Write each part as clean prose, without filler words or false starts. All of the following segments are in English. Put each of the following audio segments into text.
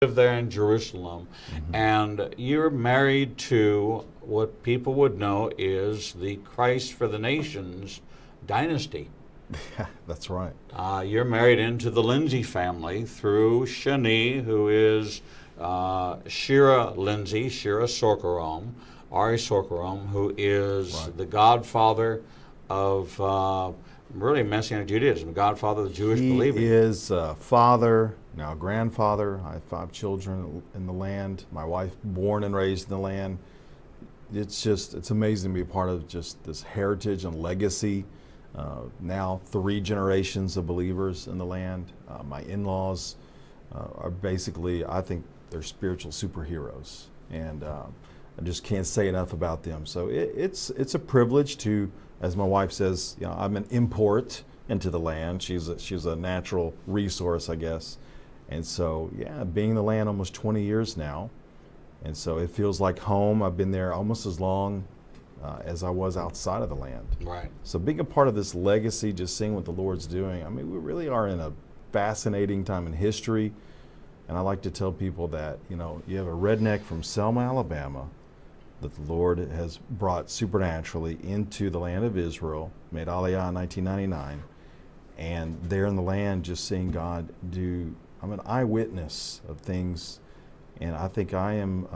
live there in Jerusalem, and you're married to what people would know is the Christ for the Nations dynasty. Yeah, that's right. You're married into the Lindsay family through Shani, who is Shira Lindsay, Shira Sorkarom, Ari Sorkarom, who is the godfather of really Messianic Judaism, the godfather of the Jewish believing. He is father, now grandfather. I have 5 children in the land. My wife born and raised in the land. It's amazing to be a part of just this heritage and legacy. Now 3 generations of believers in the land. My in-laws are basically, I think they're spiritual superheroes, and I just can't say enough about them. So it's a privilege to, as my wife says, you know, I'm an import into the land. She's a natural resource, I guess. And so, yeah, being in the land almost 20 years now, and so it feels like home. I've been there almost as long as I was outside of the land. Right. So being a part of this legacy, just seeing what the Lord's doing, I mean, we really are in a fascinating time in history. And I like to tell people that, you know, you have a redneck from Selma, Alabama, that the Lord has brought supernaturally into the land of Israel, made Aliyah in 1999, and there in the land just seeing God do. I'm an eyewitness of things, and I think I am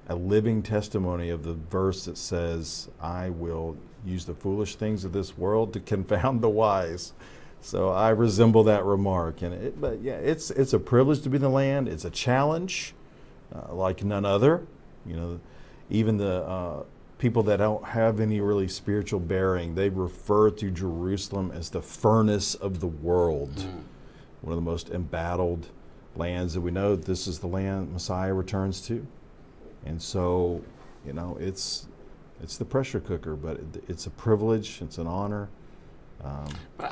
a living testimony of the verse that says, I will use the foolish things of this world to confound the wise. So I resemble that remark. But yeah, it's a privilege to be in the land. It's a challenge like none other. You know, even the people that don't have any really spiritual bearing, they refer to Jerusalem as the furnace of the world. One of the most embattled lands that we know. This is the land Messiah returns to. And so, you know, it's the pressure cooker, but it's a privilege, it's an honor.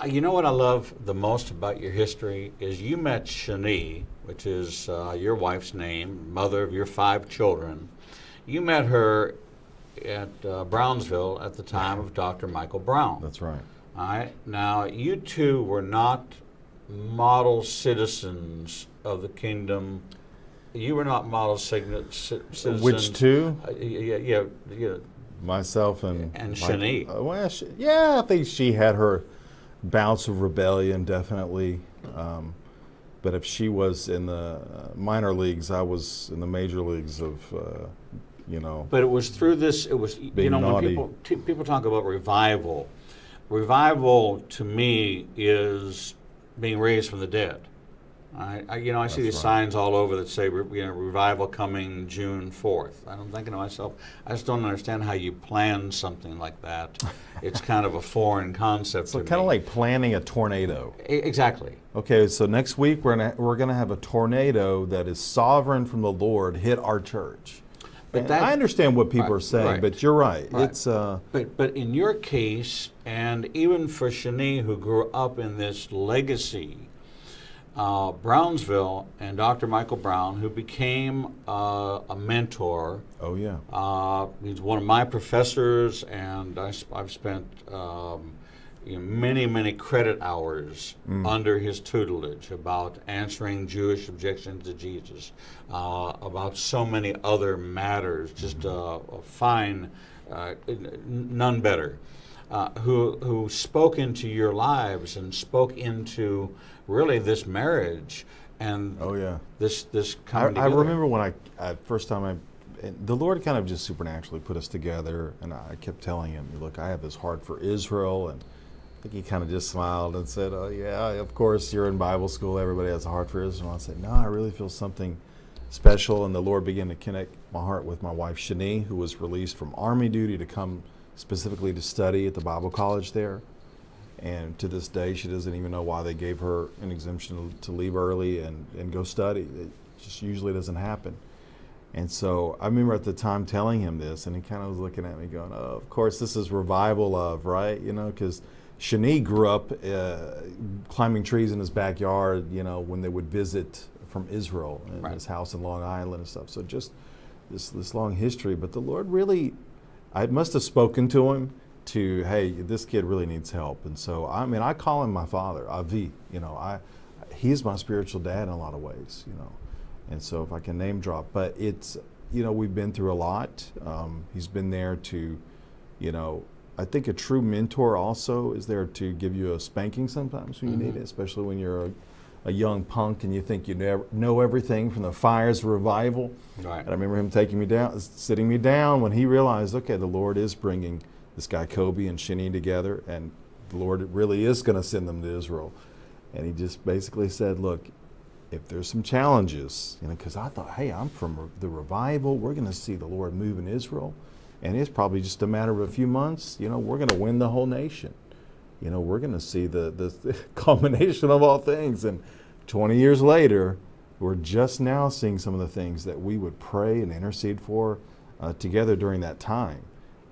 You know what I love the most about your history is you met Shani, which is your wife's name, mother of your 5 children. You met her at Brownsville at the time of Dr. Michael Brown. That's right. All right. Now, you two were not model citizens of the kingdom. You were not model citizens. Which two? Yeah. Myself and Shani. Well, yeah, I think she had her bouts of rebellion, definitely. But if she was in the minor leagues, I was in the major leagues of, you know. But it was through this. It was, you know, naughty. when people talk about revival. Revival to me is being raised from the dead. I see these signs all over that say, revival coming June 4th. I'm thinking to myself, I just don't understand how you plan something like that. It's kind of a foreign concept to me. So kind of like planning a tornado. Exactly. Okay, so next week we're gonna have a tornado that is sovereign from the Lord hit our church. But I understand what people are saying, but you're right. It's but in your case, and even for Shani, who grew up in this legacy, Brownsville and Dr. Michael Brown, who became a mentor. Oh yeah. He's one of my professors, and I've spent many credit hours under his tutelage about answering Jewish objections to Jesus, about so many other matters. Just a fine, none better. Who spoke into your lives and spoke into really this marriage and this coming together. I remember when first time the Lord kind of just supernaturally put us together, and I kept telling him, look, I have this heart for Israel, and I think he kind of just smiled and said, oh yeah, of course you're in Bible school, everybody has a heart for Israel. I said, no, I really feel something special, and the Lord began to connect my heart with my wife Shani, who was released from Army duty to come specifically to study at the Bible college there. And to this day, she doesn't even know why they gave her an exemption to leave early and go study. It just usually doesn't happen. And so I remember at the time telling him this, and he kind of was looking at me going, oh, of course, this is revival love, right? You know, because Shani grew up climbing trees in his backyard, you know, when they would visit from Israel in his house in Long Island and stuff. So just this long history. But the Lord really, I must have spoken to him to, hey, this kid really needs help. And so, I mean, I call him my father, Avi. You know, he's my spiritual dad in a lot of ways, you know. And so if I can name drop, but it's, we've been through a lot. He's been there to, I think a true mentor also is there to give you a spanking sometimes when you need it, especially when you're a young punk and you think you know everything from the fires of revival. Right. And I remember him sitting me down when he realized, okay, the Lord is bringing this guy Kobi and Shani together, and the Lord really is going to send them to Israel. And he just basically said, look, if there's some challenges, because I thought, hey, I'm from the revival, we're going to see the Lord move in Israel, and it's probably just a matter of a few months, we're going to win the whole nation. We're going to see the culmination of all things. And 20 years later, we're just now seeing some of the things that we would pray and intercede for together during that time.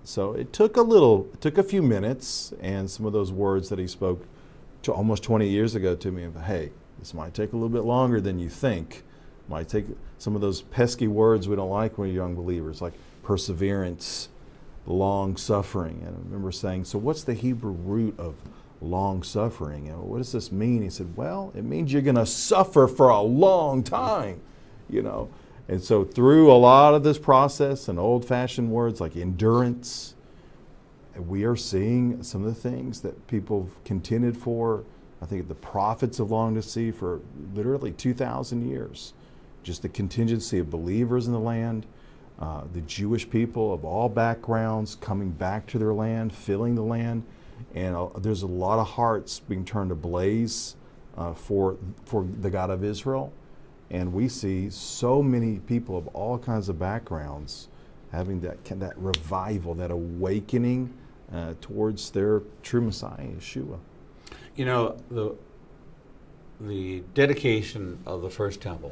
So it took a few minutes, and some of those words that he spoke to almost 20 years ago to me of, hey, this might take a little bit longer than you think. Might take some of those pesky words we don't like when we're young believers, like perseverance, long suffering. And I remember saying, so what's the Hebrew root of long suffering? What does this mean? He said, well, it means you're going to suffer for a long time, And so through a lot of this process and old-fashioned words like endurance, we are seeing some of the things that people have contended for. I think the prophets have longed to see for literally 2,000 years. Just the contingency of believers in the land, the Jewish people of all backgrounds coming back to their land, filling the land. And there's a lot of hearts being turned ablaze for the God of Israel. And we see so many people of all kinds of backgrounds having that revival, that awakening towards their true Messiah, Yeshua. The dedication of the first temple,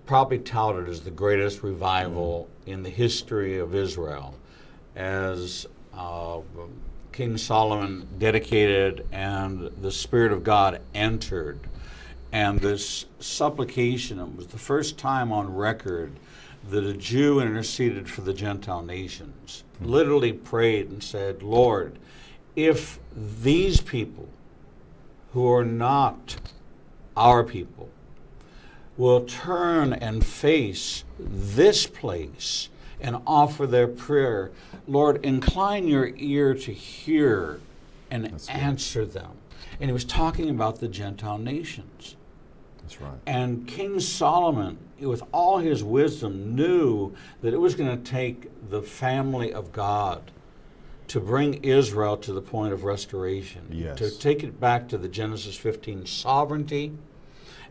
probably touted as the greatest revival in the history of Israel, as King Solomon dedicated and the Spirit of God entered. And this supplication, it was the first time on record that a Jew interceded for the Gentile nations, literally prayed and said, Lord, if these people who are not our people will turn and face this place and offer their prayer, Lord, incline your ear to hear and answer them. And he was talking about the Gentile nations. That's right. And King Solomon, with all his wisdom, knew that it was going to take the family of God to bring Israel to the point of restoration, yes, to take it back to the Genesis 15 sovereignty,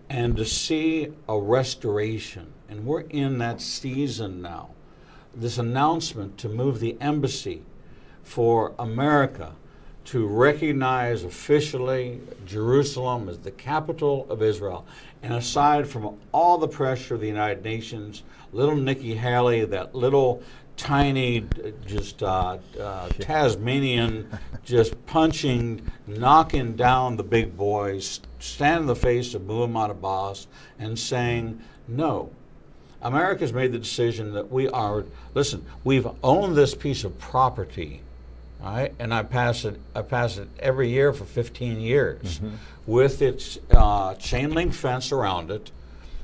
and to see a restoration. And we're in that season now. This announcement to move the embassy for America to recognize officially Jerusalem as the capital of Israel. And aside from all the pressure of the United Nations, little Nikki Haley, that little tiny, just Tasmanian, just punching, knocking down the big boys, stand in the face of Muhammad Abbas and saying, no, America's made the decision that we've owned this piece of property, right? And I pass it every year for 15 years with its chain link fence around it,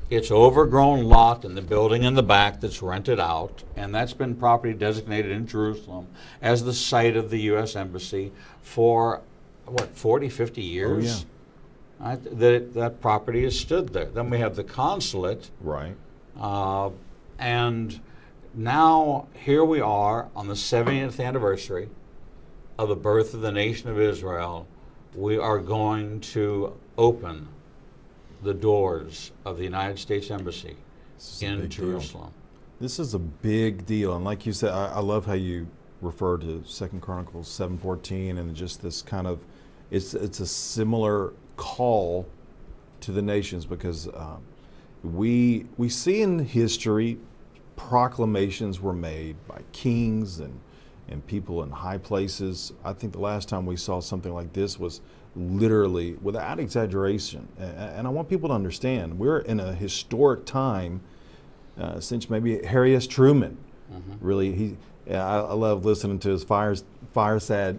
its overgrown lot and the building in the back that's rented out, and that's been property designated in Jerusalem as the site of the U.S. Embassy for, 40, 50 years? Oh, yeah. That property has stood there. Then we have the consulate. Right. And now here we are on the 70th anniversary of the birth of the nation of Israel. We are going to open the doors of the United States Embassy in Jerusalem. This is a big deal, and like you said, I love how you refer to 2 Chronicles 7:14, and just this kind of, it's a similar call to the nations, because we see in history proclamations were made by kings and people in high places. I think the last time we saw something like this was literally, without exaggeration, and I want people to understand, we're in a historic time since maybe Harry S. Truman. Really, I love listening to his fireside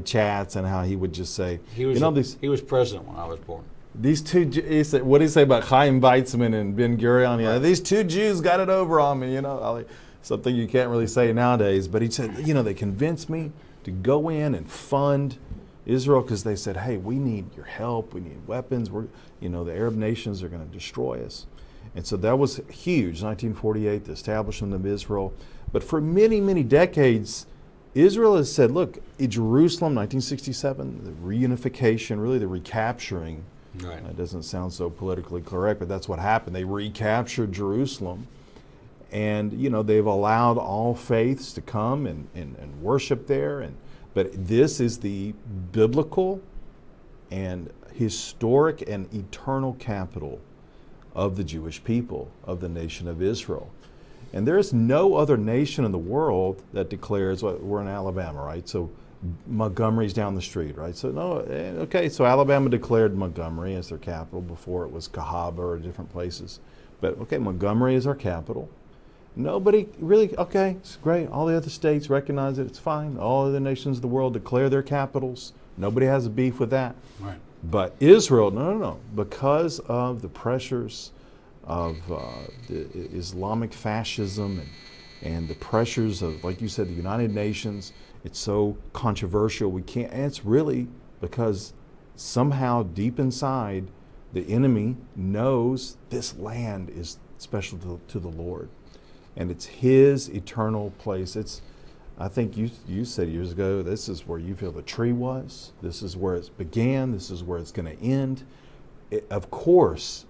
chats and how he would just say, he was president when I was born. these two, he said, what did he say about Chaim Weizmann and Ben Gurion? You know, these two Jews got it over on me, you know, something you can't really say nowadays. But he said, you know, they convinced me to go in and fund Israel because they said, hey, we need your help, we need weapons, you know, the Arab nations are going to destroy us. And so that was huge, 1948, the establishment of Israel. But for many, many decades, Israel has said, look, Jerusalem, 1967, the reunification, really the recapturing. Right. That doesn't sound so politically correct, but that's what happened. They recaptured Jerusalem. And, you know, they've allowed all faiths to come and worship there. But this is the biblical and historic and eternal capital of the Jewish people, of the nation of Israel. And there is no other nation in the world that declares, well, we're in Alabama, right? So Montgomery's down the street, right? So no, okay, so Alabama declared Montgomery as their capital. Before it was Cahaba or different places. But okay, Montgomery is our capital. Nobody really, okay, it's great. All the other states recognize it, it's fine. All other nations of the world declare their capitals. Nobody has a beef with that. Right. But Israel, no. Because of the pressures of the Islamic fascism and the pressures of, like you said, the United Nations, it's so controversial. We can't, and it's really because somehow deep inside, the enemy knows this land is special to the Lord. And it's His eternal place. I think you said years ago, this is where you feel the tree was. This is where it began. This is where it's going to end. Of course,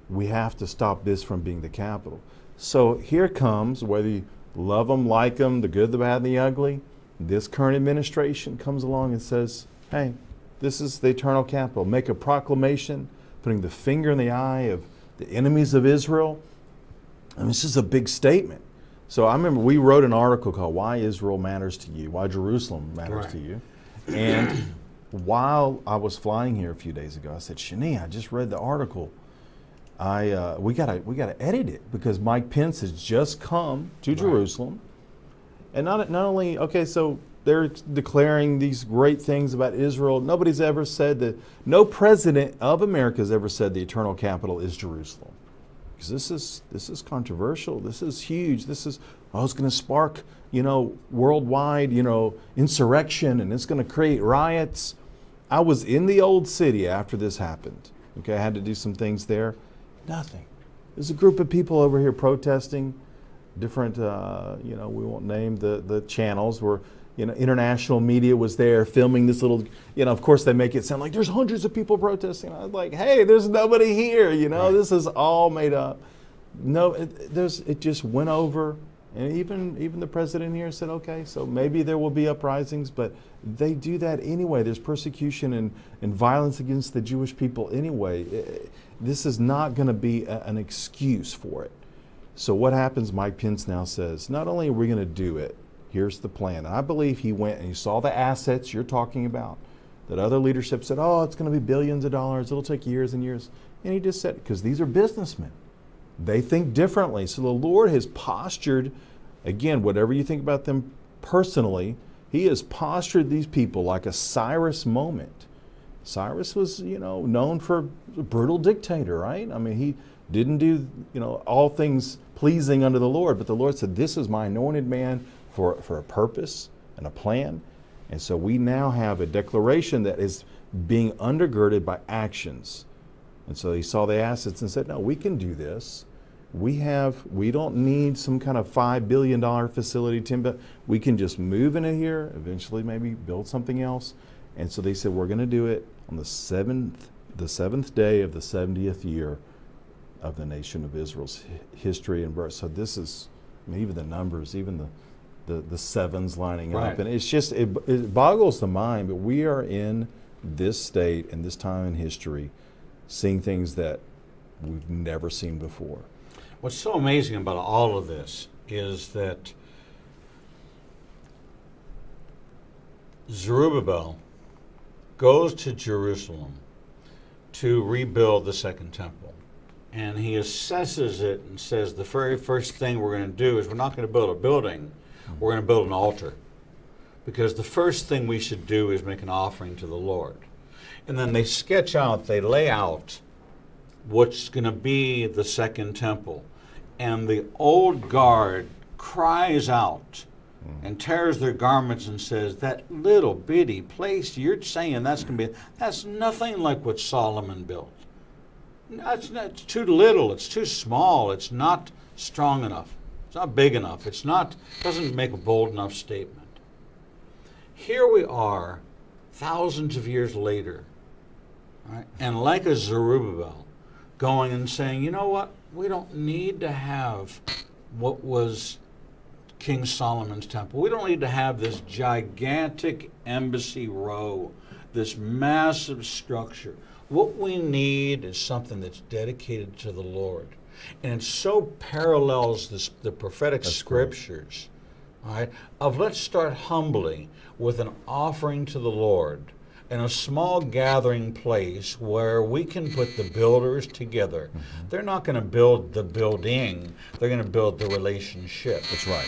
we have to stop this from being the capital. So here comes, whether you love them, like them, the good, the bad, and the ugly, this current administration comes along and says, hey, this is the eternal capital. Make a proclamation, putting the finger in the eye of the enemies of Israel. I mean, this is a big statement. So I remember we wrote an article called Why Israel Matters to You, Why Jerusalem Matters to You. And while I was flying here a few days ago, I said, Shani, I just read the article. We gotta edit it because Mike Pence has just come to Jerusalem. And not only, okay, so they're declaring these great things about Israel. Nobody's ever said that, no president of America has ever said the eternal capital is Jerusalem. Because this is controversial. This is huge. This is, it's going to spark, you know, worldwide, you know, insurrection, and it's going to create riots. I was in the old city after this happened. Okay, I had to do some things there. Nothing. There's a group of people over here protesting. Different, you know, we won't name the channels where, you know, international media was there filming this little, you know, of course they make it sound like there's hundreds of people protesting. I was like, hey, there's nobody here, you know, this is all made up. No, it just went over. And even the president here said, okay, so maybe there will be uprisings, but they do that anyway. There's persecution and violence against the Jewish people anyway. This is not going to be an excuse for it. So what happens, Mike Pence now says, not only are we going to do it, here's the plan. And I believe he went and he saw the assets you're talking about, that other leadership said, oh, it's going to be billions of dollars, it'll take years and years. And he just said, because these are businessmen. They think differently. So the Lord has postured, again, whatever you think about them personally, He has postured these people like a Cyrus moment. Cyrus was, you know, known for a brutal dictator, right? I mean, he didn't do, you know, all things pleasing unto the Lord, but the Lord said, this is my anointed man for a purpose and a plan. And so we now have a declaration that is being undergirded by actions. And so He saw the assets and said, no, we can do this. We don't need some kind of $5 billion facility, Tim, we can just move into here, eventually maybe build something else. And so they said, we're going to do it on the seventh day of the 70th year of the nation of Israel's history and birth. So this is, I mean, even the numbers, even the sevens lining up. And it's just, it boggles the mind, but we are in this state and this time in history seeing things that we've never seen before. What's so amazing about all of this is that Zerubbabel goes to Jerusalem to rebuild the second temple. And he assesses it and says the very first thing we're going to do is we're not going to build a building, we're going to build an altar. Because the first thing we should do is make an offering to the Lord. And then they sketch out, they lay out what's going to be the second temple. And the old guard cries out and tears their garments and says, that little bitty place you're saying that's nothing like what Solomon built. It's too little, it's too small, it's not strong enough, it's not big enough, doesn't make a bold enough statement. Here we are, thousands of years later, right? And like a Zerubbabel, going and saying, you know what, we don't need to have what was King Solomon's temple. We don't need to have this gigantic embassy row, this massive structure. What we need is something that's dedicated to the Lord. And it so parallels the prophetic scriptures, right, of let's start humbly with an offering to the Lord in a small gathering place where we can put the builders together. Mm-hmm. They're not going to build the building, they're going to build the relationship. That's right.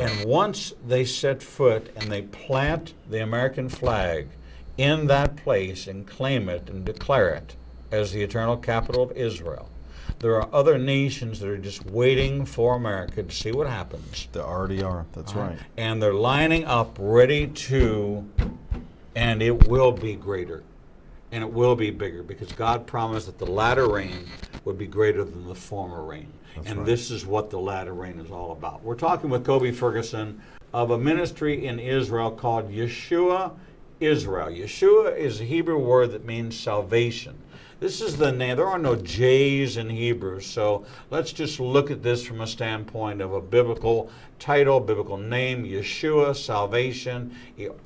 And once they set foot and they plant the American flag in that place and claim it and declare it as the eternal capital of Israel, there are other nations that are just waiting for America to see what happens. They already are. That's right. And they're lining up ready to, and it will be greater. And it will be bigger because God promised that the latter rain would be greater than the former rain. That's right. This is what the latter rain is all about. We're talking with Kobi Ferguson of a ministry in Israel called Yeshua Israel. Yeshua is a Hebrew word that means salvation. This is the name. There are no J's in Hebrew, so let's just look at this from a standpoint of a biblical title, biblical name, Yeshua, salvation,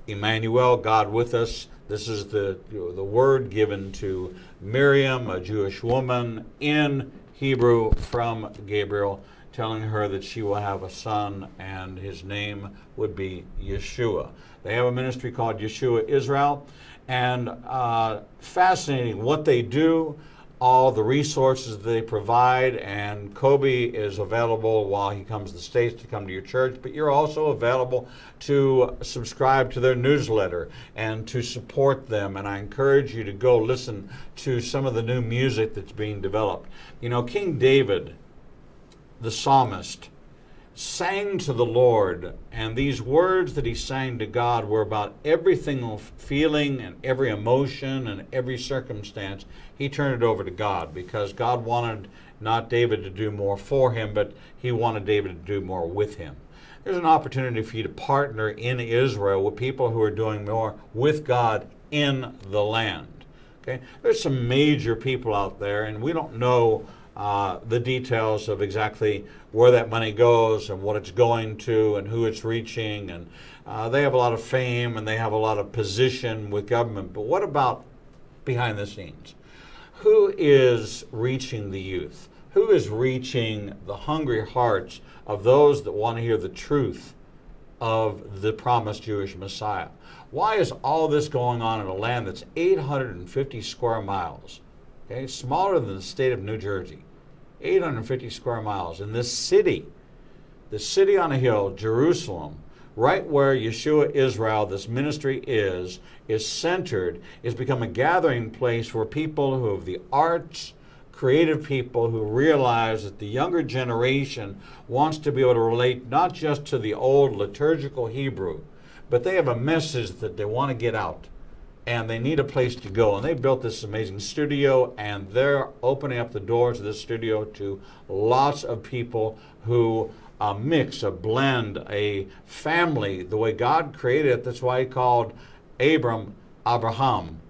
Emmanuel, God with us. This is the word given to Miriam, a Jewish woman, in Hebrew from Gabriel, telling her that she will have a son and his name would be Yeshua. They have a ministry called Yeshua Israel, and fascinating what they do, all the resources they provide, and Kobi is available while he comes to the States to come to your church, but you're also available to subscribe to their newsletter and to support them, and I encourage you to go listen to some of the new music that's being developed. You know, King David, the psalmist, sang to the Lord, and these words that he sang to God were about everything, feeling and every emotion and every circumstance. He turned it over to God because God wanted not David to do more for him, but he wanted David to do more with him. There's an opportunity for you to partner in Israel with people who are doing more with God in the land. Okay? There's some major people out there, and we don't know the details of exactly where that money goes and what it's going to and who it's reaching, and they have a lot of fame and they have a lot of position with government, but what about behind the scenes? Who is reaching the youth? Who is reaching the hungry hearts of those that want to hear the truth of the promised Jewish Messiah? Why is all this going on in a land that's 850 square miles? Okay, smaller than the state of New Jersey, 850 square miles. In this city, the city on a hill, Jerusalem, right where Yeshua Israel, this ministry is centered, is become a gathering place for people who have the arts, creative people who realize that the younger generation wants to be able to relate not just to the old liturgical Hebrew, but they have a message that they want to get out. And they need a place to go. And they built this amazing studio, and they're opening up the doors of this studio to lots of people who mix, a blend, a family, the way God created it. That's why he called Abraham,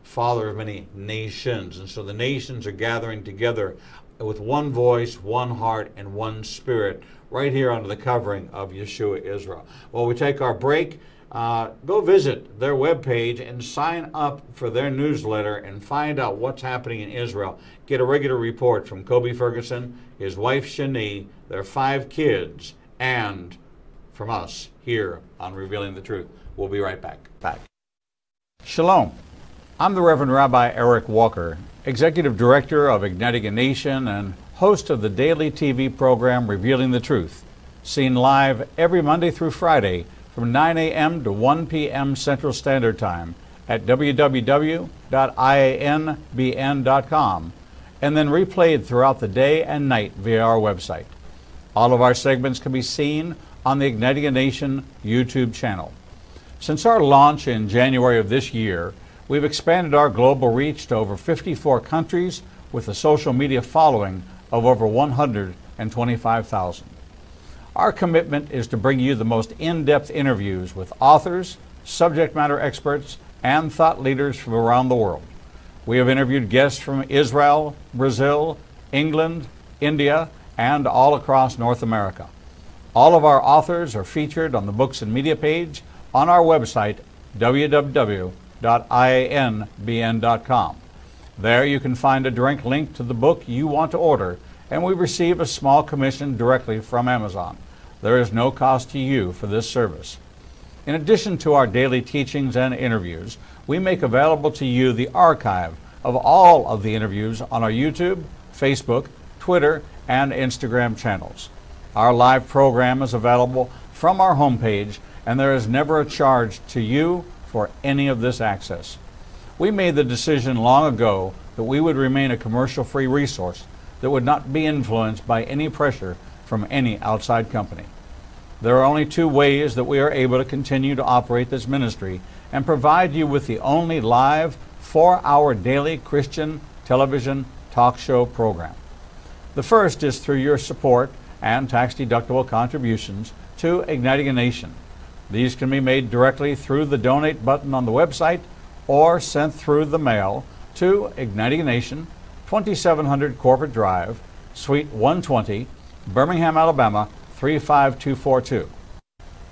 father of many nations. And so the nations are gathering together with one voice, one heart, and one spirit right here under the covering of Yeshua Israel. Well, we take our break. Go visit their webpage and sign up for their newsletter and find out what's happening in Israel. Get a regular report from Kobi Ferguson, his wife Shani, their 5 kids, and from us here on Revealing the Truth. We'll be right back. Shalom. I'm the Reverend Rabbi Eric Walker, Executive Director of Igniting a Nation and host of the daily TV program Revealing the Truth, seen live every Monday through Friday from 9 a.m. to 1 p.m. Central Standard Time at www.ianbn.com, and then replayed throughout the day and night via our website. All of our segments can be seen on the Igniting a Nation YouTube channel. Since our launch in January of this year, we've expanded our global reach to over 54 countries with a social media following of over 125,000. Our commitment is to bring you the most in-depth interviews with authors, subject matter experts, and thought leaders from around the world. We have interviewed guests from Israel, Brazil, England, India, and all across North America. All of our authors are featured on the Books and Media page on our website, www.ianbn.com. There you can find a direct link to the book you want to order, and we receive a small commission directly from Amazon. There is no cost to you for this service. In addition to our daily teachings and interviews, we make available to you the archive of all of the interviews on our YouTube, Facebook, Twitter, and Instagram channels. Our live program is available from our homepage, and there is never a charge to you for any of this access. We made the decision long ago that we would remain a commercial-free resource that would not be influenced by any pressure from any outside company. There are only two ways that we are able to continue to operate this ministry and provide you with the only live 4-hour daily Christian television talk show program. The first is through your support and tax-deductible contributions to Igniting a Nation. These can be made directly through the donate button on the website or sent through the mail to Igniting a Nation, 2700 Corporate Drive, Suite 120, Birmingham, Alabama, 35242.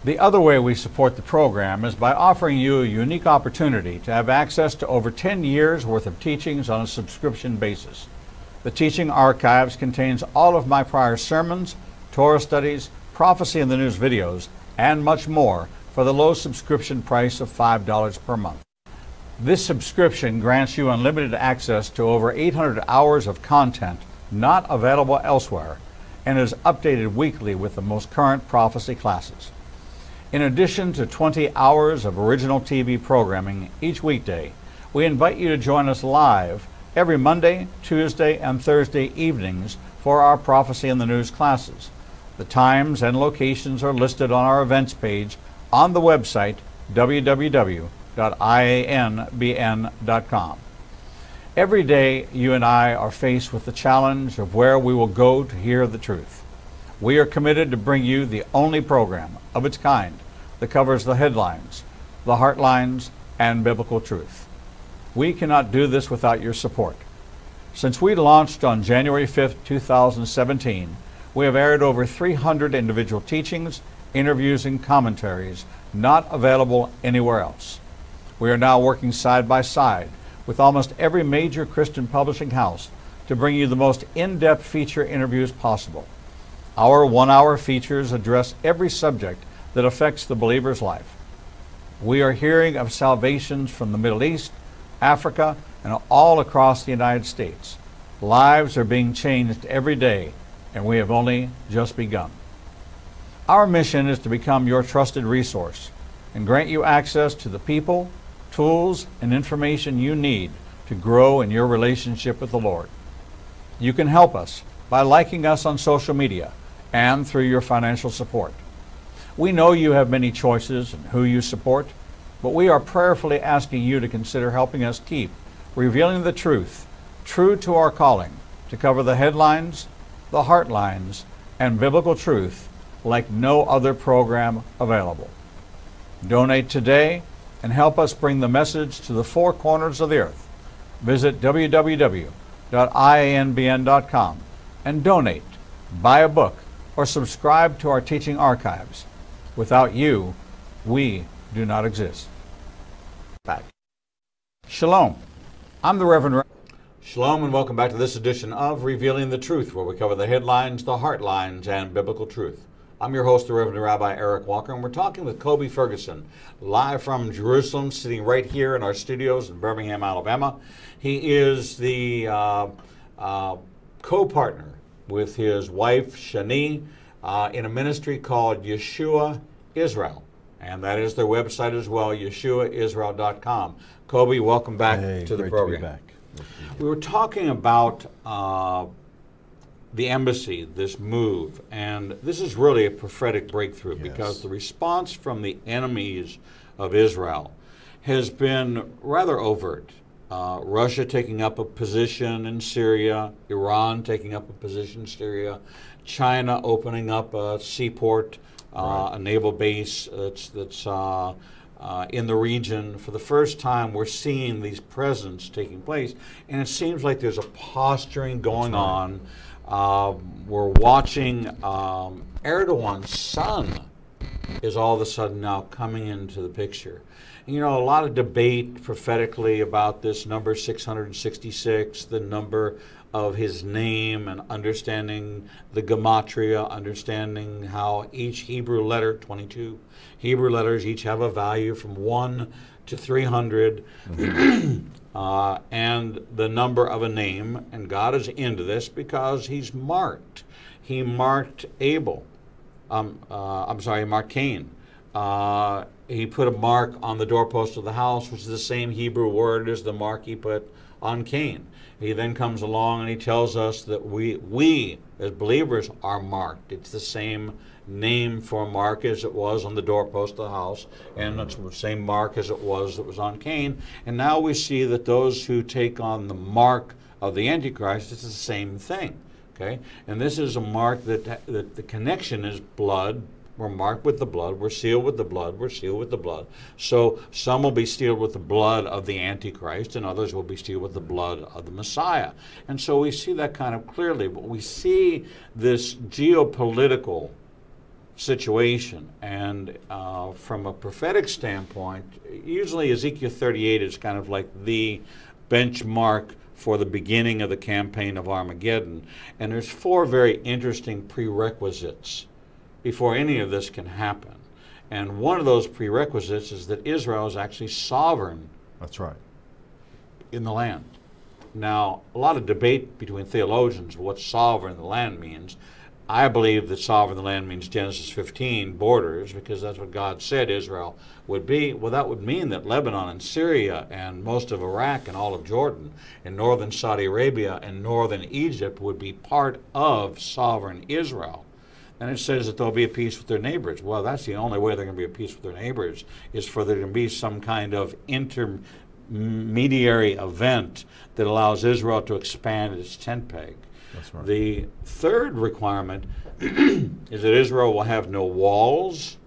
The other way we support the program is by offering you a unique opportunity to have access to over 10 years worth of teachings on a subscription basis. The teaching archives contains all of my prior sermons, Torah studies, prophecy in the news videos, and much more for the low subscription price of $5 per month. This subscription grants you unlimited access to over 800 hours of content not available elsewhere, and is updated weekly with the most current prophecy classes. In addition to 20 hours of original TV programming each weekday, we invite you to join us live every Monday, Tuesday, and Thursday evenings for our Prophecy in the News classes. The times and locations are listed on our events page on the website www.ianbn.com. Every day, you and I are faced with the challenge of where we will go to hear the truth. We are committed to bring you the only program of its kind that covers the headlines, the heartlines, and biblical truth. We cannot do this without your support. Since we launched on January 5th, 2017, we have aired over 300 individual teachings, interviews, and commentaries not available anywhere else. We are now working side by side with almost every major Christian publishing house to bring you the most in-depth feature interviews possible. Our 1-hour features address every subject that affects the believer's life. We are hearing of salvations from the Middle East, Africa, and all across the United States. Lives are being changed every day, and we have only just begun. Our mission is to become your trusted resource and grant you access to the people, tools, and information you need to grow in your relationship with the Lord. You can help us by liking us on social media and through your financial support. We know you have many choices in who you support, but we are prayerfully asking you to consider helping us keep revealing the truth, true to our calling, to cover the headlines, the heartlines, and biblical truth like no other program available. Donate today and help us bring the message to the four corners of the earth. Visit www.ianbn.com and donate, buy a book, or subscribe to our teaching archives. Without you, we do not exist. Back. Shalom. I'm the Reverend. Shalom and welcome back to this edition of Revealing the Truth, where we cover the headlines, the heartlines, and biblical truth. I'm your host, the Reverend Rabbi Eric Walker, and we're talking with Kobi Ferguson, live from Jerusalem, sitting right here in our studios in Birmingham, Alabama. He is the co-partner with his wife, Shani, in a ministry called Yeshua Israel. And that is their website as well, YeshuaIsrael.com. Kobi, welcome back to the great program. To be back. We were talking about the embassy, this move, and this is really a prophetic breakthrough because the response from the enemies of Israel has been rather overt. Russia taking up a position in Syria, Iran taking up a position in Syria, China opening up a seaport, a naval base that's in the region. For the first time, we're seeing these presence taking place, and it seems like there's a posturing going on. We're watching Erdogan's son is all of a sudden now coming into the picture. You know, a lot of debate prophetically about this number 666, the number of his name, and understanding the gematria, understanding how each Hebrew letter, 22 Hebrew letters, each have a value from 1 to 300, and the number of a name. And God is into this because he's marked. He marked Abel. He marked Cain. He put a mark on the doorpost of the house, which is the same Hebrew word as the mark he put on Cain. He then comes along and he tells us that we as believers are marked. It's the same name for a mark as it was on the doorpost of the house, and it's the same mark as it was that was on Cain. And now we see that those who take on the mark of the Antichrist, it's the same thing. Okay, and this is a mark that the connection is blood. We're marked with the blood. We're sealed with the blood. We're sealed with the blood. So some will be sealed with the blood of the Antichrist, and others will be sealed with the blood of the Messiah. And so we see that kind of clearly. But we see this geopolitical situation, and from a prophetic standpoint, usually Ezekiel 38 is kind of like the benchmark for the beginning of the campaign of Armageddon. And there's 4 very interesting prerequisites before any of this can happen. And one of those prerequisites is that Israel is actually sovereign. That's right. In the land. Now, a lot of debate between theologians what sovereign in the land means. I believe that sovereign in the land means Genesis 15, borders, because that's what God said Israel would be. Well, that would mean that Lebanon and Syria and most of Iraq and all of Jordan and northern Saudi Arabia and northern Egypt would be part of sovereign Israel. And it says that there'll be a peace with their neighbors. Well, that's the only way they're going to be at peace with their neighbors, is for there to be some kind of intermediary event that allows Israel to expand its tent peg. That's right. The third requirement is that Israel will have no walls,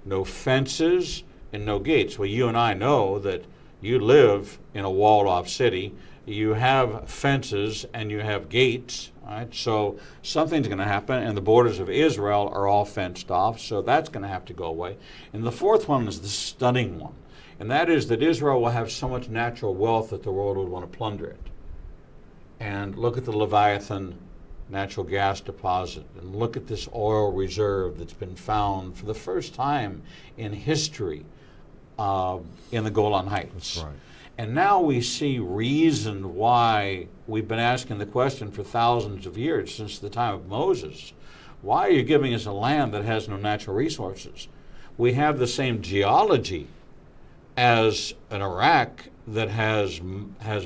no fences, and no gates. Well, you and I know that you live in a walled-off city. You have fences and you have gates. Right? So something's going to happen, and the borders of Israel are all fenced off, so that's going to have to go away. And the fourth one is the stunning one, and that is that Israel will have so much natural wealth that the world would want to plunder it. And look at the Leviathan natural gas deposit, and look at this oil reserve that's been found for the first time in history in the Golan Heights. That's right. And now we see reason why we've been asking the question for thousands of years, since the time of Moses. Why are you giving us a land that has no natural resources? We have the same geology as an Iraq that has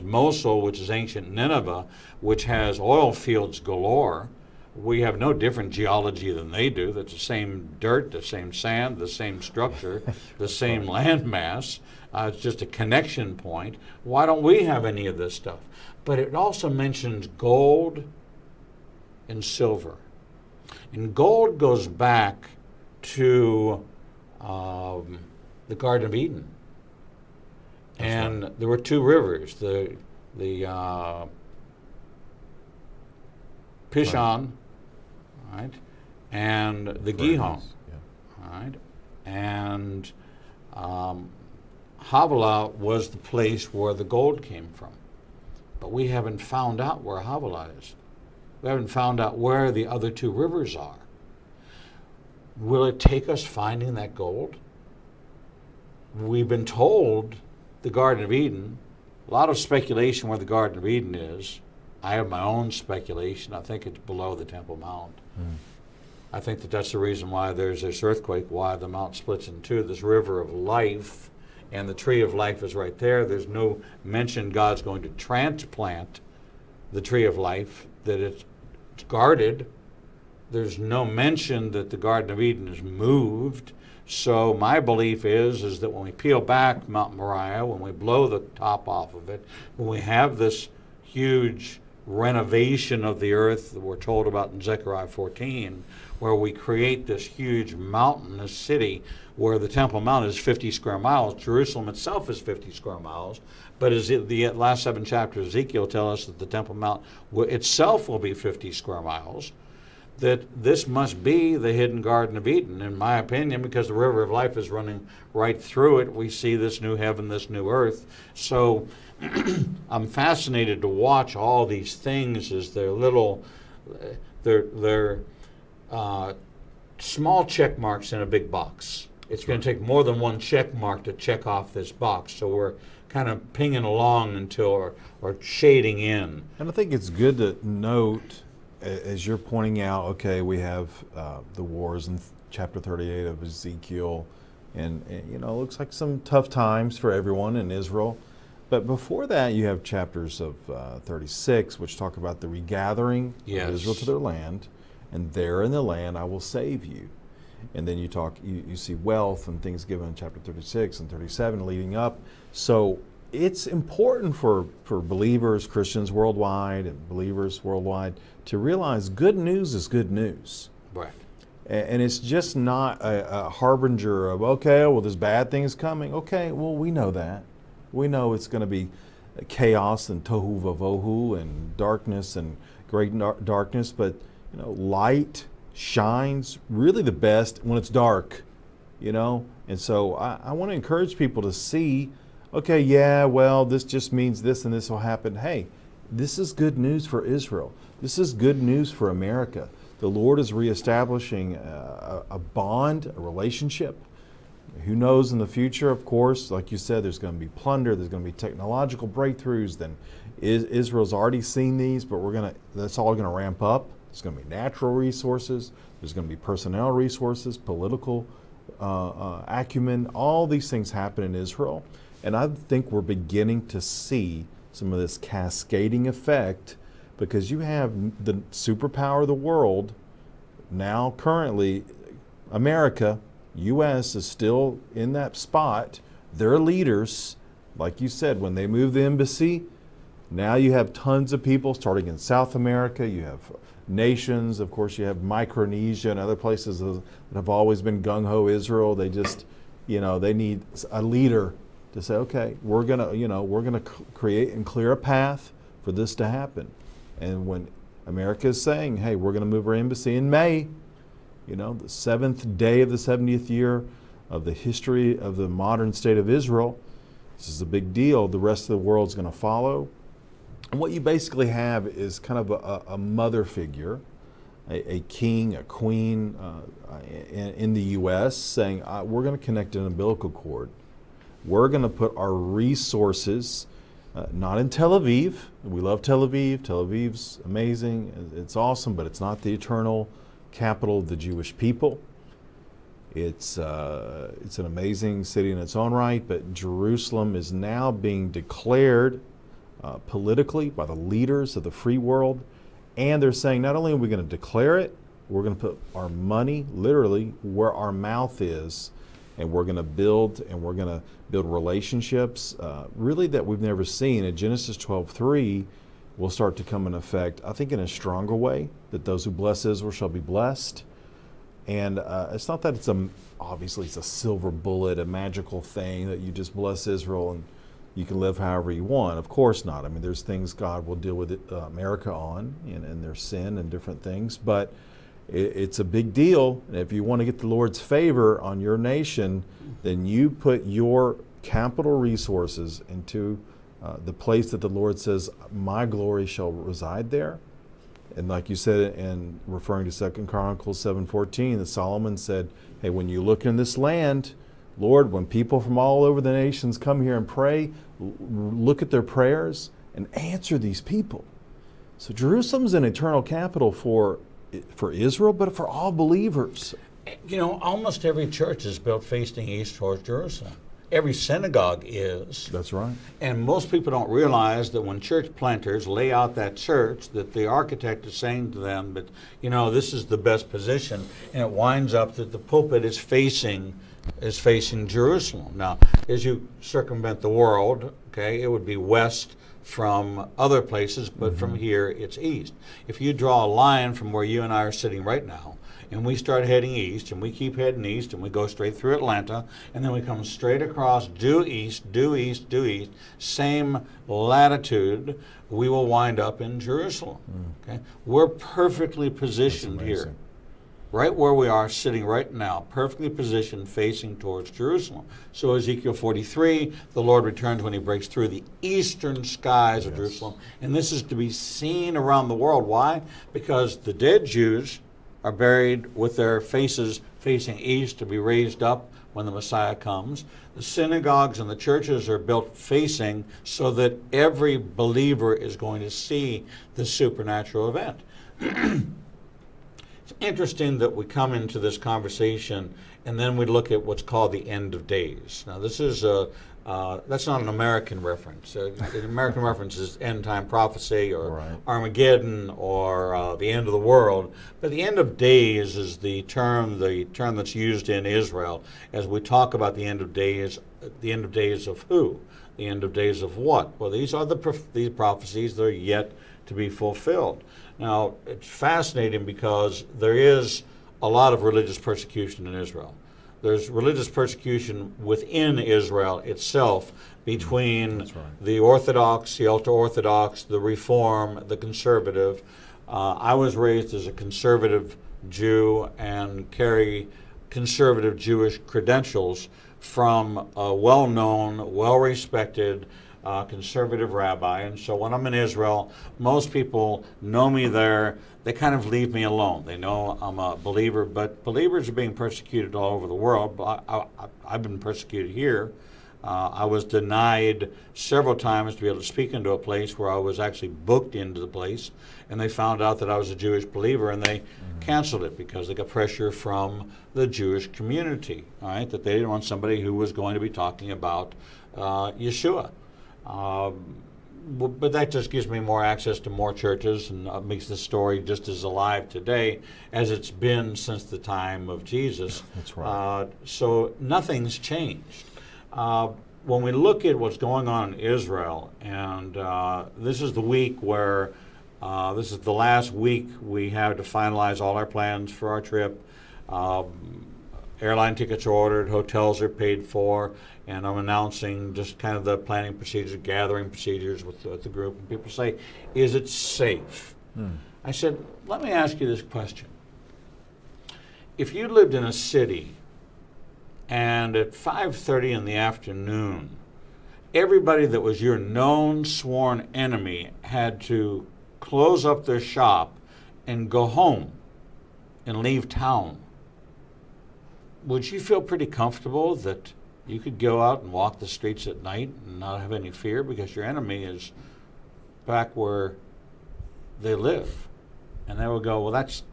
Mosul, which is ancient Nineveh, which has oil fields galore. We have no different geology than they do. That's the same dirt, the same sand, the same structure, the same landmass. It's just a connection point. Why don't we have any of this stuff? But it also mentions gold and silver. And gold goes back to the Garden of Eden. And there were 2 rivers, the Pishon, right, and the Gihon, right, and Havilah was the place where the gold came from. But we haven't found out where Havilah is. We haven't found out where the other 2 rivers are. Will it take us finding that gold? We've been told the Garden of Eden. A lot of speculation where the Garden of Eden is. I have my own speculation. I think it's below the Temple Mount. I think that that's the reason why there's this earthquake, why the mount splits in two, this river of life, and the tree of life is right there. There's no mention God's going to transplant the tree of life, that it's guarded. There's no mention that the Garden of Eden is moved. So my belief is that when we peel back Mount Moriah, when we blow the top off of it, when we have this huge renovation of the earth that we're told about in Zechariah 14, where we create this huge mountainous city where the Temple Mount is 50 square miles. Jerusalem itself is 50 square miles. But as the last 7 chapters of Ezekiel tell us that the Temple Mount itself will be 50 square miles, that this must be the hidden Garden of Eden, in my opinion, because the river of life is running right through it. We see this new heaven, this new earth. So I'm fascinated to watch all these things as they're little, they're small check marks in a big box. It's going to take more than one check mark to check off this box. So we're kind of pinging along until, or shading in. And I think it's good to note, as you're pointing out, okay, we have the wars in chapter 38 of Ezekiel, and you know, it looks like some tough times for everyone in Israel. But before that, you have chapters of 36, which talk about the regathering of Israel to their land, and there in the land I will save you. And then you see wealth and things given in chapter 36 and 37 leading up. So it's important for believers, Christians worldwide, and believers worldwide to realize good news is good news. Right. And it's just not a harbinger of, okay, well, there's bad things coming. Okay, well, we know that. We know it's going to be chaos and tohu vavohu and darkness and great darkness, but you know, light shines really the best when it's dark, you know. And so I want to encourage people to see, okay, yeah, well, this just means this and this will happen. Hey, this is good news for Israel. This is good news for America. The Lord is reestablishing a bond, a relationship. Who knows in the future, of course, like you said, there's going to be plunder, there's going to be technological breakthroughs. Then Israel's already seen these, but that's all going to ramp up. There's going to be natural resources, there's going to be personnel resources, political acumen. All these things happen in Israel. And I think we're beginning to see some of this cascading effect, because you have the superpower of the world now, currently, America, U.S. is still in that spot. Their leaders, like you said, when they move the embassy, now you have tons of people starting in South America. You have nations, of course, you have Micronesia and other places that have always been gung-ho Israel. They just, you know, they need a leader to say, okay, we're gonna create and clear a path for this to happen. And when America is saying, hey, we're going to move our embassy in May, you know, the 7th day of the 70th year of the history of the modern state of Israel, this is a big deal. The rest of the world's going to follow. And what you basically have is kind of a mother figure, a king, a queen in the U.S. saying, we're going to connect an umbilical cord. We're going to put our resources not in Tel Aviv. We love Tel Aviv. Tel Aviv's amazing. It's awesome, but it's not the eternal capital of the Jewish people. It's an amazing city in its own right, but Jerusalem is now being declared politically by the leaders of the free world. And they're saying not only are we going to declare it, we're going to put our money literally where our mouth is. And we're going to build relationships really that we've never seen. In Genesis 12:3 will start to come in effect, I think, in a stronger way, that those who bless Israel shall be blessed. And it's not that obviously it's a silver bullet, a magical thing that you just bless Israel and you can live however you want. Of course not. I mean, there's things God will deal with America on and their sin and different things, but it's a big deal. And if you want to get the Lord's favor on your nation, then you put your capital resources into the place that the Lord says, my glory shall reside there. And like you said, and referring to 2 Chronicles 7:14, that Solomon said, hey, when you look in this land, Lord, when people from all over the nations come here and pray, look at their prayers and answer these people. So Jerusalem's an eternal capital for for Israel, but for all believers. You know, almost every church is built facing east towards Jerusalem. Every synagogue is. That's right. And most people don't realize that when church planters lay out that church, that the architect is saying to them that, you know, this is the best position, and it winds up that the pulpit is facing Jerusalem. Now, as you circumvent the world, okay, it would be west from other places, but from here it's east. If you draw a line from where you and I are sitting right now, and we start heading east, and we keep heading east, and we go straight through Atlanta, and then we come straight across due east, same latitude, we will wind up in Jerusalem. Okay, we're perfectly positioned here, right where we are sitting right now, perfectly positioned facing towards Jerusalem. So Ezekiel 43, the Lord returns when he breaks through the eastern skies of Jerusalem, and this is to be seen around the world. Why? Because the dead Jews are buried with their faces facing east to be raised up when the Messiah comes. The synagogues and the churches are built facing so that every believer is going to see the supernatural event. It's interesting that we come into this conversation and then we look at what's called the end of days. Now, this is that's not an American reference. The American reference is end-time prophecy or Armageddon or the end of the world. But the end of days is the term that's used in Israel as we talk about the end of days. The end of days of who? The end of days of what? Well, these are these prophecies that are yet to be fulfilled. Now, it's fascinating because there is a lot of religious persecution in Israel. There's religious persecution within Israel itself between the Orthodox, the ultra-Orthodox, the Reform, the conservative. I was raised as a conservative Jew and carry conservative Jewish credentials from a well-known, well-respected conservative rabbi. And so when I'm in Israel, most people know me there. They kind of leave me alone. They know I'm a believer, but believers are being persecuted all over the world. I've been persecuted here. I was denied several times to be able to speak into a place where I was actually booked into the place, and they found out that I was a Jewish believer, and they canceled it because they got pressure from the Jewish community, all right, that they didn't want somebody who was going to be talking about Yeshua. But that just gives me more access to more churches and makes the story just as alive today as it's been since the time of Jesus. That's right. So nothing's changed. When we look at what's going on in Israel, and this is the week where this is the last week we have to finalize all our plans for our trip. Airline tickets are ordered, hotels are paid for, and I'm announcing just kind of the planning procedures, gathering procedures with the group. And people say, is it safe? I said, let me ask you this question. If you lived in a city and at 5:30 in the afternoon, everybody that was your known sworn enemy had to close up their shop and go home and leave town, would you feel pretty comfortable that you could go out and walk the streets at night and not have any fear because your enemy is back where they live? And they would go, well, that's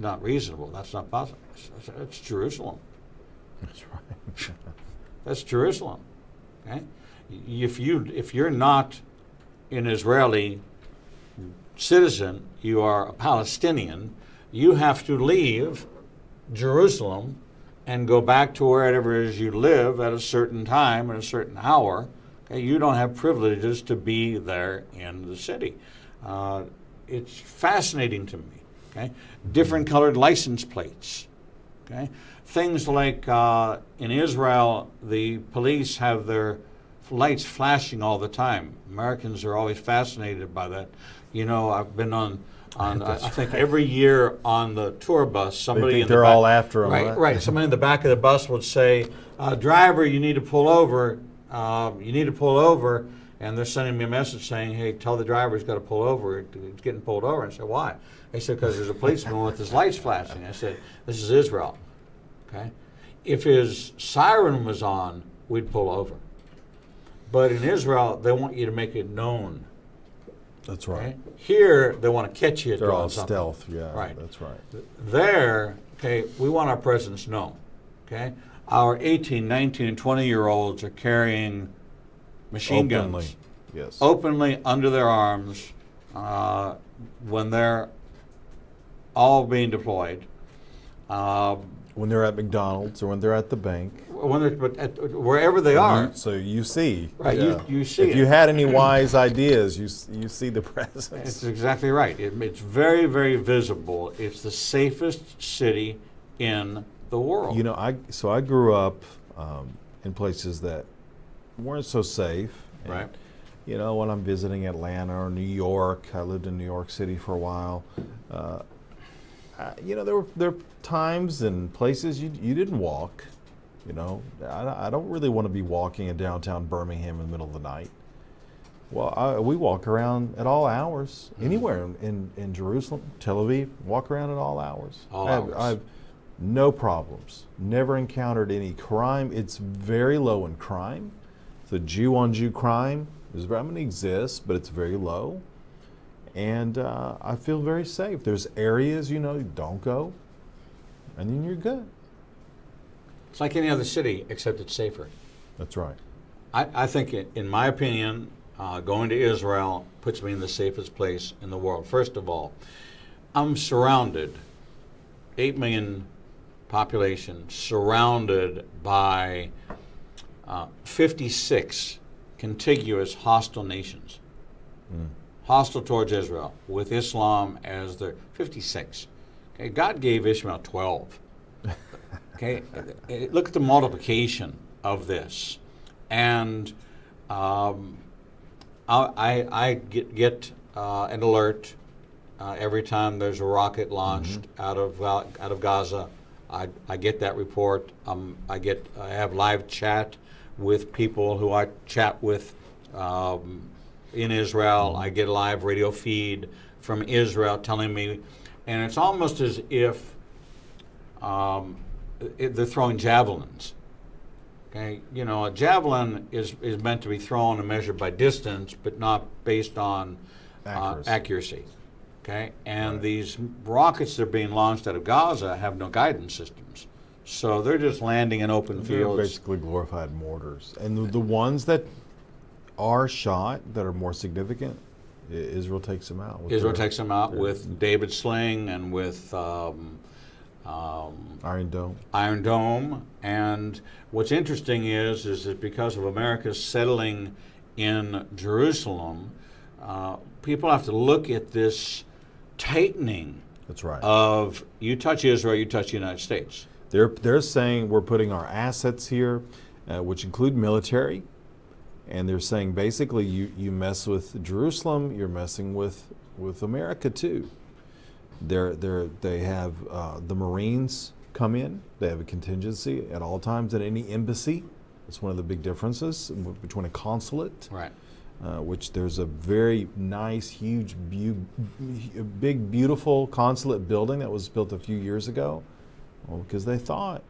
not reasonable. That's not possible. That's Jerusalem. That's right. That's Jerusalem. Okay? If you're not an Israeli citizen, you are a Palestinian, you have to leave Jerusalem and go back to wherever it is you live at a certain time at a certain hour. Okay? You don't have privileges to be there in the city. It's fascinating to me. Okay? Different colored license plates. Okay? Things like in Israel, the police have their lights flashing all the time. Americans are always fascinated by that. You know, I've been on I think every year on the tour bus, somebody they're all after them. Right. Somebody in the back of the bus would say, "Driver, you need to pull over. You need to pull over." And they're sending me a message saying, "Hey, tell the driver he's got to pull over. He's getting pulled over." And I said, "Why?" They said, "Because there's a policeman with his lights flashing." I said, "This is Israel. Okay, if his siren was on, we'd pull over. But in Israel, they want you to make it known That's right. Okay? Here, they want to catch you. They're all something. stealth. Yeah, Right. That's right. There, okay, we want our presence known. Okay, our 18, 19, and 20-year-olds are carrying machine Openly. guns Yes. openly under their arms when they're all being deployed. When they're at McDonald's or when they're at the bank. Wherever they are. So you see. Right, Yeah. you see If it. you had any wise ideas, you see the presence. That's exactly right. It's very, very visible. It's the safest city in the world. You know, I grew up in places that weren't so safe. And, Right. You know, when I'm visiting Atlanta or New York, I lived in New York City for a while. You know, there are times and places you didn't walk. You know, I don't really want to be walking in downtown Birmingham in the middle of the night. Well, we walk around at all hours, anywhere in Jerusalem, Tel Aviv, walk around at all hours. I have no problems. Never encountered any crime. It's very low in crime. The Jew-on-Jew crime is very, I mean, it exists, but it's very low. And I feel very safe. There's areas, you know, you don't go, and then you're good. It's like any other city, except it's safer. That's right. I think, in my opinion, going to Israel puts me in the safest place in the world. First of all, I'm surrounded, 8 million population, surrounded by 56 contiguous hostile nations. Hostile towards Israel, with Islam as their 56. Okay, God gave Ishmael 12. Okay, look at the multiplication of this, and I get an alert every time there's a rocket launched out of Gaza. I get that report. I have live chat with people who I chat with in Israel. I get a live radio feed from Israel telling me, and it's almost as if they're throwing javelins. Okay, you know, a javelin is meant to be thrown and measured by distance, but not based on accuracy. Okay, and these rockets that are being launched out of Gaza have no guidance systems, so they're just landing in open fields. They're basically glorified mortars, and the ones that are shot that are more significant, Israel takes them out. Israel takes them out with David Sling and with Iron Dome. Iron Dome. And what's interesting is that because of America's settling in Jerusalem, people have to look at this tightening. That's right. Of you touch Israel, you touch the United States. They're saying we're putting our assets here, which include military. And they're saying basically you mess with Jerusalem, you're messing with America too. They have the Marines come in. They have a contingency at all times at any embassy. That's one of the big differences between a consulate, right? Which there's a very nice, huge, big, beautiful consulate building that was built a few years ago. Well, because they thought,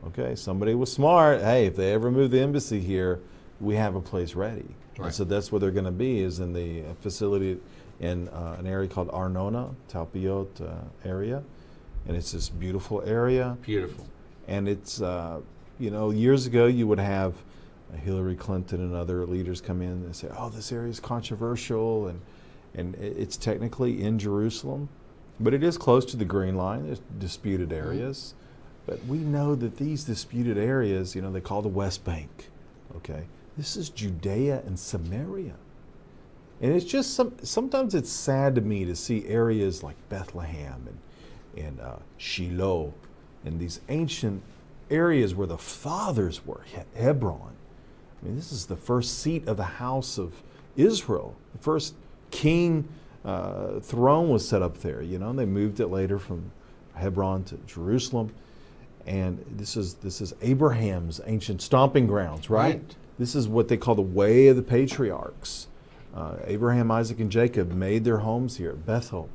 okay, somebody was smart. Hey, if they ever move the embassy here, we have a place ready. Right. And so that's where they're going to be, is in the facility in an area called Arnona, Talpiot area. And it's this beautiful area. Beautiful. And it's, you know, years ago you would have Hillary Clinton and other leaders come in and say, oh, this area is controversial, and it's technically in Jerusalem, but it is close to the Green Line. There's disputed areas. But we know that these disputed areas, you know, they call the West Bank, okay? This is Judea and Samaria. And it's just, sometimes it's sad to me to see areas like Bethlehem and Shiloh and these ancient areas where the fathers were, Hebron. I mean, this is the first seat of the house of Israel. The first king throne was set up there, you know, and they moved it later from Hebron to Jerusalem. And this is Abraham's ancient stomping grounds, right? This is what they call the way of the patriarchs. Abraham, Isaac, and Jacob made their homes here at Bethel.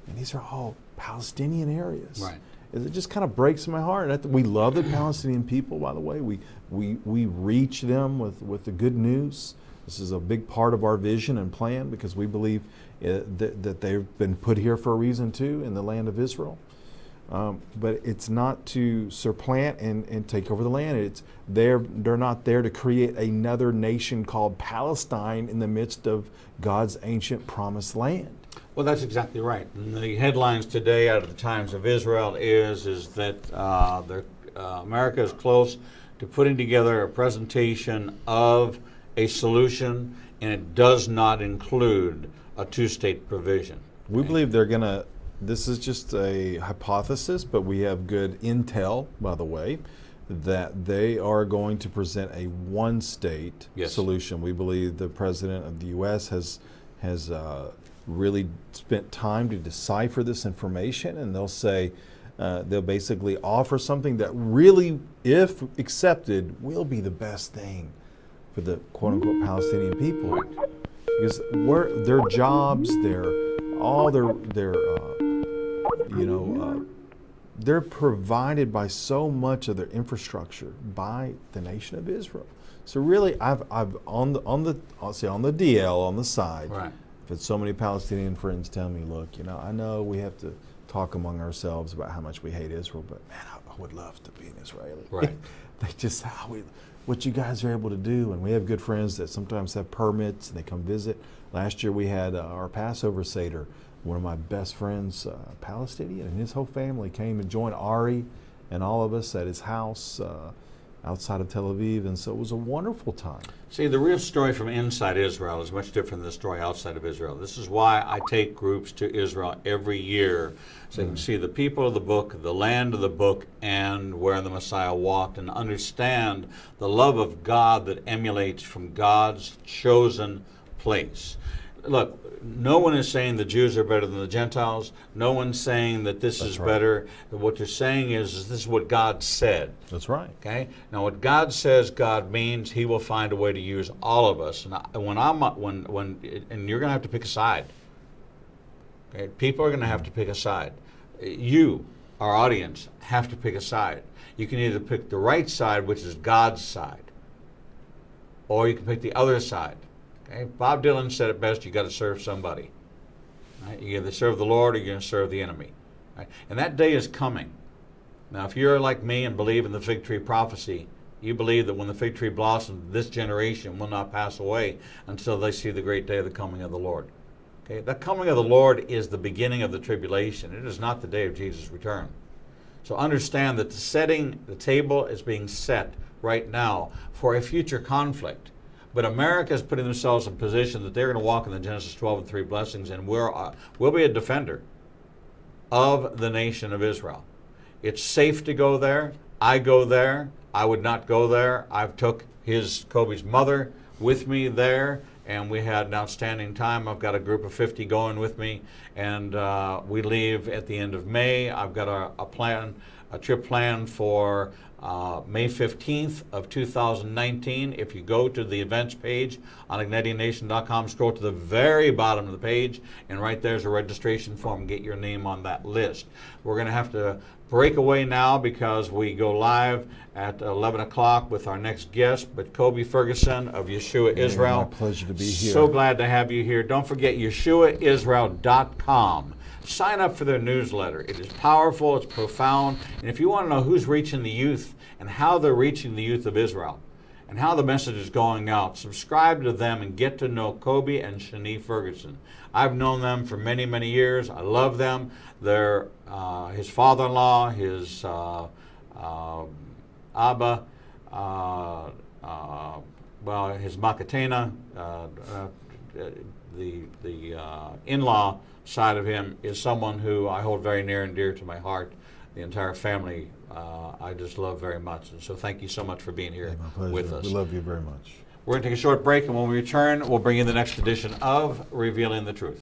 And these are all Palestinian areas. Right. It just kind of breaks my heart. And we love the Palestinian people, by the way. We reach them with the good news. This is a big part of our vision and plan because we believe that they've been put here for a reason too in the land of Israel. But it's not to supplant and take over the land. They're not there to create another nation called Palestine in the midst of God's ancient promised land. Well, that's exactly right. And the headlines today out of the Times of Israel is that America is close to putting together a presentation of a solution, and it does not include a two-state provision. We believe they're going to, this is just a hypothesis, but we have good intel, by the way, that they are going to present a one-state solution. We believe the President of the U.S. has really spent time to decipher this information, and they'll say, they'll basically offer something that really, if accepted, will be the best thing for the quote-unquote Palestinian people. Because their jobs, they're provided by so much of their infrastructure by the nation of Israel. So really, I've on the DL on the side. Right. I've had so many Palestinian friends tell me, look, I know we have to talk among ourselves about how much we hate Israel, but man, I would love to be an Israeli. Right. They just what you guys are able to do, and we have good friends that sometimes have permits and they come visit. Last year we had our Passover Seder. One of my best friends, Palestinian, and his whole family came and joined Ari and all of us at his house outside of Tel Aviv, and so it was a wonderful time. See, the real story from inside Israel is much different than the story outside of Israel. This is why I take groups to Israel every year, so you can see the people of the book, the land of the book, and where the Messiah walked, and understand the love of God that emulates from God's chosen place. Look, no one is saying the Jews are better than the Gentiles. No one's saying that this is better. What you're saying is this is what God said. That's right. Okay. Now, what God says, God means. He will find a way to use all of us. And and you're going to have to pick a side. Okay. People are going to have to pick a side. You, our audience, have to pick a side. You can either pick the right side, which is God's side, or you can pick the other side. Okay? Bob Dylan said it best, you got to serve somebody. Right? You either serve the Lord or you're going to serve the enemy. Right? And that day is coming. Now, if you're like me and believe in the fig tree prophecy, you believe that when the fig tree blossoms, this generation will not pass away until they see the great day of the coming of the Lord. Okay? The coming of the Lord is the beginning of the tribulation. It is not the day of Jesus' return. So understand that the table is being set right now for a future conflict. But America is putting themselves in position that they're going to walk in the Genesis 12 and 3 blessings, and we'll be a defender of the nation of Israel. It's safe to go there. I go there. I would not go there. I've took Kobi's mother with me there, and we had an outstanding time. I've got a group of 50 going with me, and we leave at the end of May. I've got a trip planned for May 15th of 2019. If you go to the events page on IgnitianNation.com, scroll to the very bottom of the page, and right there's a registration form. Get your name on that list. We're going to have to break away now because we go live at 11 o'clock with our next guest, but Kobi Ferguson of Yeshua Israel. My pleasure to be here. So glad to have you here. Don't forget YeshuaIsrael.com. Sign up for their newsletter. It is powerful, it's profound, and if you want to know who's reaching the youth and how they're reaching the youth of Israel and how the message is going out, subscribe to them and get to know Kobi and Shani Ferguson. I've known them for many, many years. I love them. They're his father-in-law, his Abba, his Makatena, the in-law side of him is someone who I hold very near and dear to my heart. The entire family I just love very much. And so thank you so much for being here with us. We love you very much. We're going to take a short break, and when we return, we'll bring you the next edition of Revealing the Truth.